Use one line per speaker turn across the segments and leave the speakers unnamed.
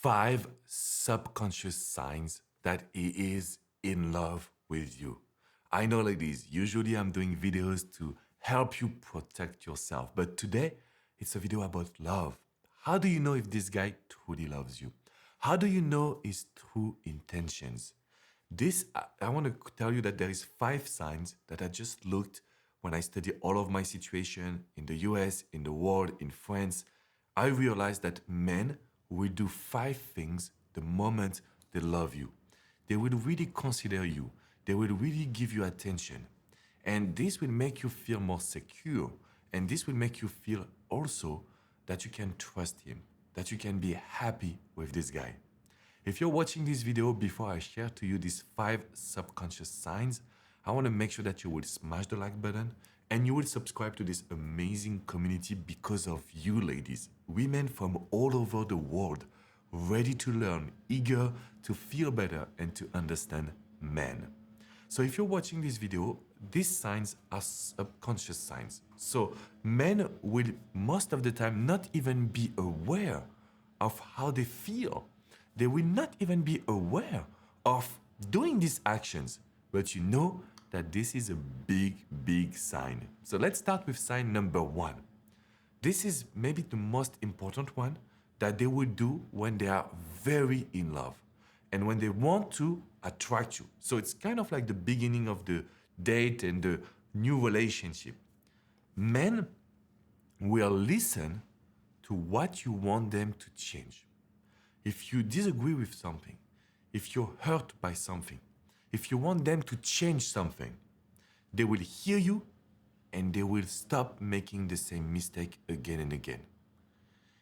5 subconscious signs that he is in love with you. I know, ladies, usually I'm doing videos to help you protect yourself, but today it's a video about love. How do you know if this guy truly loves you? How do you know his true intentions? I want to tell you that there is 5 signs that I just looked when I studied all of my situation in the US, in the world, in France. I realized that men will do 5 things the moment they love you. They will really consider you. They will really give you attention. And this will make you feel more secure. And this will make you feel also that you can trust him, that you can be happy with this guy. If you're watching this video before I share to you these 5 subconscious signs, I want to make sure that you will smash the like button and you will subscribe to this amazing community because of you, ladies. Women from all over the world, ready to learn, eager to feel better and to understand men. So if you're watching this video, these signs are subconscious signs. So men will most of the time not even be aware of how they feel. They will not even be aware of doing these actions, but you know that this is a big, big sign. So let's start with sign number 1. This is maybe the most important one that they will do when they are very in love and when they want to attract you. So it's kind of like the beginning of the date and the new relationship. Men will listen to what you want them to change. If you disagree with something, if you're hurt by something, if you want them to change something, they will hear you and they will stop making the same mistake again and again.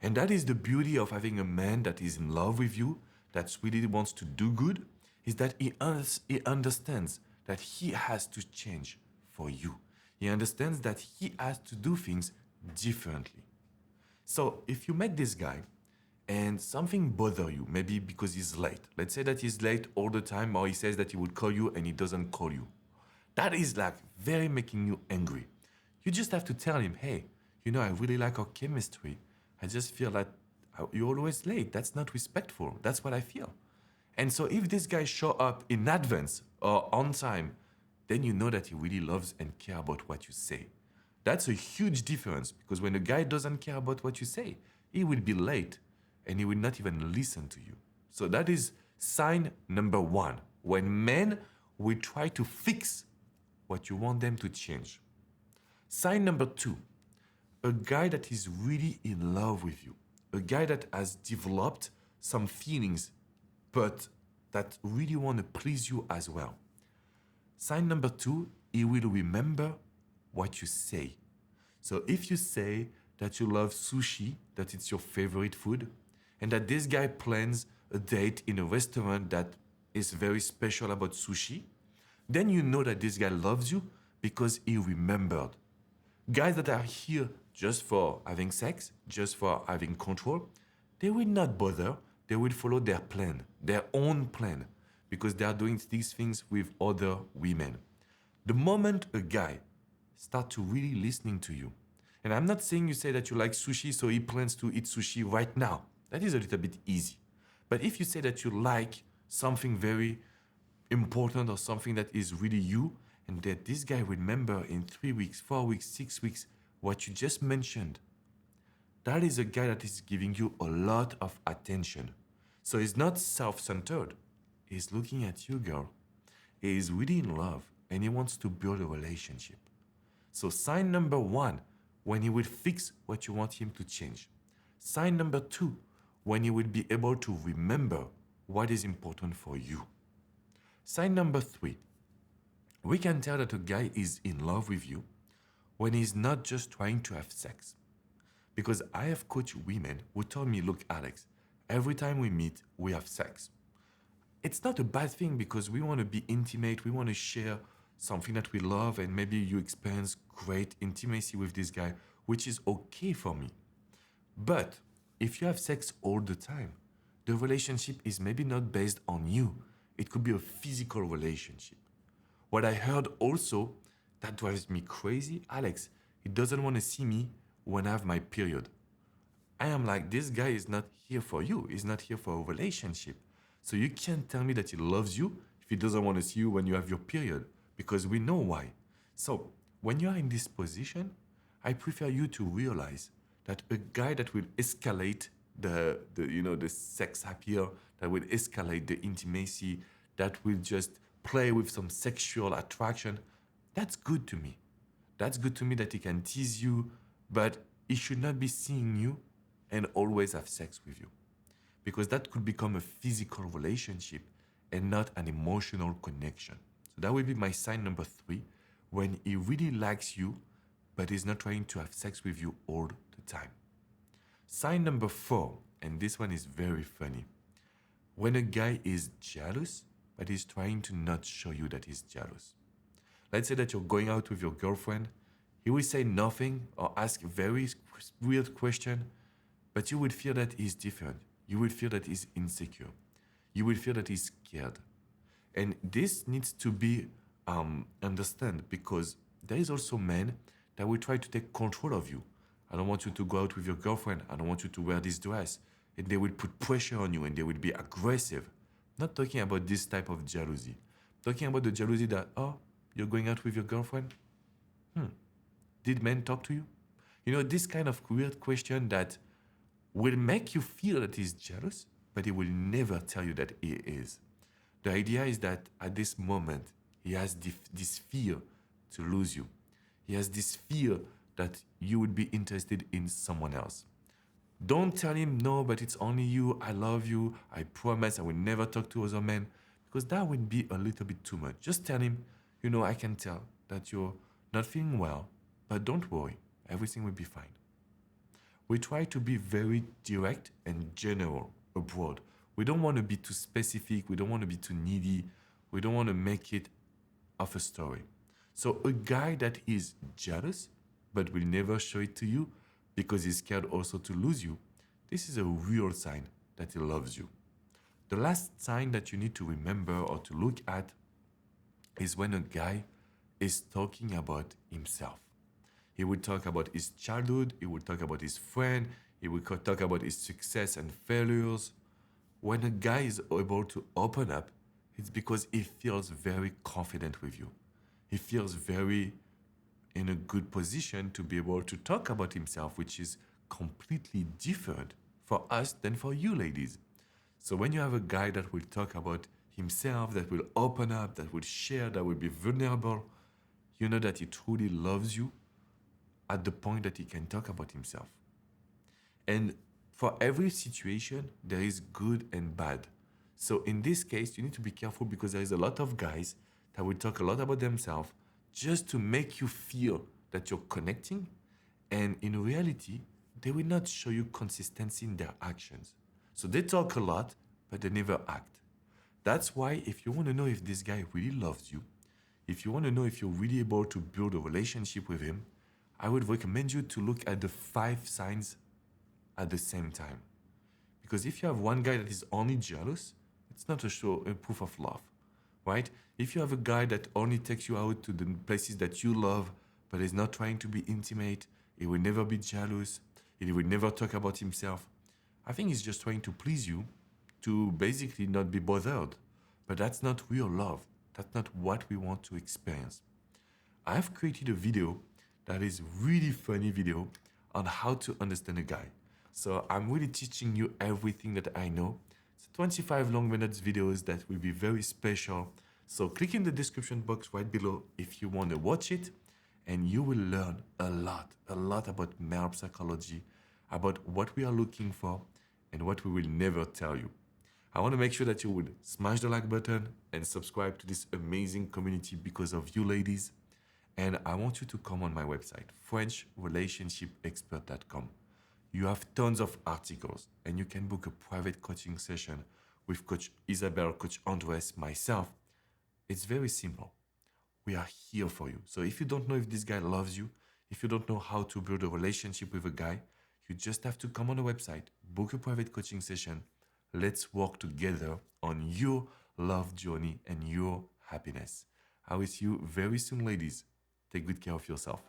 And that is the beauty of having a man that is in love with you, that really wants to do good, is that he understands that he has to change for you. He understands that he has to do things differently. So if you met this guy and something bothers you, maybe because he's late. Let's say that he's late all the time, or he says that he would call you and he doesn't call you. That is like very making you angry. You just have to tell him, hey, I really like our chemistry. I just feel that you're always late. That's not respectful. That's what I feel. And so if this guy show up in advance or on time, then you know that he really loves and cares about what you say. That's a huge difference, because when a guy doesn't care about what you say, he will be late and he will not even listen to you. So that is sign number 1, when men will try to fix what you want them to change. Sign number 2, a guy that is really in love with you, a guy that has developed some feelings, but that really want to please you as well. Sign number 2, he will remember what you say. So if you say that you love sushi, that it's your favorite food, and that this guy plans a date in a restaurant that is very special about sushi, then you know that this guy loves you because he remembered. Guys that are here just for having sex, just for having control, they will not bother. They will follow their plan, their own plan, because they are doing these things with other women. The moment a guy starts to really listening to you, and I'm not saying you say that you like sushi, so he plans to eat sushi right now. That is a little bit easy. But if you say that you like something very important or something that is really you, and that this guy remember in 3 weeks, 4 weeks, 6 weeks, what you just mentioned, that is a guy that is giving you a lot of attention. So he's not self-centered. He's looking at you, girl. He is really in love and he wants to build a relationship. So sign number 1, when he will fix what you want him to change. Sign number 2, when he will be able to remember what is important for you. Sign number 3, we can tell that a guy is in love with you when he's not just trying to have sex. Because I have coached women who told me, look, Alex, every time we meet, we have sex. It's not a bad thing, because we want to be intimate, we want to share something that we love, and maybe you experience great intimacy with this guy, which is okay for me. But if you have sex all the time, the relationship is maybe not based on you. It could be a physical relationship. What I heard also that drives me crazy, Alex, he doesn't want to see me when I have my period. I am like, this guy is not here for you. He's not here for a relationship. So you can't tell me that he loves you if he doesn't want to see you when you have your period, because we know why. So when you are in this position, I prefer you to realize that a guy that will escalate the sex appeal, that will escalate the intimacy, that will just play with some sexual attraction, that's good to me. That's good to me that he can tease you, but he should not be seeing you and always have sex with you, because that could become a physical relationship and not an emotional connection. So that will be my sign number 3, when he really likes you, but he's not trying to have sex with you all the time. Sign number 4, and this one is very funny. When a guy is jealous, but he's trying to not show you that he's jealous. Let's say that you're going out with your girlfriend. He will say nothing or ask a very weird question, but you will feel that he's different. You will feel that he's insecure. You will feel that he's scared. And this needs to be understood, because there is also men that will try to take control of you. I don't want you to go out with your girlfriend. I don't want you to wear this dress. And they will put pressure on you and they will be aggressive. Not talking about this type of jealousy. Talking about the jealousy that, oh, you're going out with your girlfriend? Did men talk to you? You know, this kind of weird question that will make you feel that he's jealous, but he will never tell you that he is. The idea is that at this moment, he has this fear to lose you. He has this fear that you would be interested in someone else. Don't tell him, no, but it's only you. I love you. I promise I will never talk to other men, because that would be a little bit too much. Just tell him, you know, I can tell that you're not feeling well, but don't worry. Everything will be fine. We try to be very direct and general abroad. We don't want to be too specific. We don't want to be too needy. We don't want to make it of a story. So a guy that is jealous but will never show it to you because he's scared also to lose you, this is a real sign that he loves you. The last sign that you need to remember or to look at is when a guy is talking about himself. He will talk about his childhood, he will talk about his friend, he will talk about his success and failures. When a guy is able to open up, it's because he feels very confident with you. He feels very in a good position to be able to talk about himself, which is completely different for us than for you ladies. So when you have a guy that will talk about himself, that will open up, that will share, that will be vulnerable, you know that he truly loves you at the point that he can talk about himself. And for every situation, there is good and bad. So in this case, you need to be careful, because there is a lot of guys that will talk a lot about themselves just to make you feel that you're connecting. And in reality, they will not show you consistency in their actions. So they talk a lot, but they never act. That's why if you want to know if this guy really loves you, if you want to know if you're really able to build a relationship with him, I would recommend you to look at the 5 signs at the same time. Because if you have one guy that is only jealous, it's not a proof of love, right? If you have a guy that only takes you out to the places that you love, but is not trying to be intimate, he will never be jealous, he will never talk about himself, I think he's just trying to please you, to basically not be bothered. But that's not real love. That's not what we want to experience. I've created a video that is really funny video on how to understand a guy. So I'm really teaching you everything that I know. It's 25 long minutes videos that will be very special. So click in the description box right below if you want to watch it, and you will learn a lot about male psychology, about what we are looking for and what we will never tell you. I want to make sure that you would smash the like button and subscribe to this amazing community because of you ladies. And I want you to come on my website, FrenchRelationshipExpert.com. You have tons of articles, and you can book a private coaching session with Coach Isabelle, Coach Andres, myself. It's very simple. We are here for you. So if you don't know if this guy loves you, if you don't know how to build a relationship with a guy, you just have to come on the website, book a private coaching session. Let's work together on your love journey and your happiness. I will see you very soon, ladies. Take good care of yourself.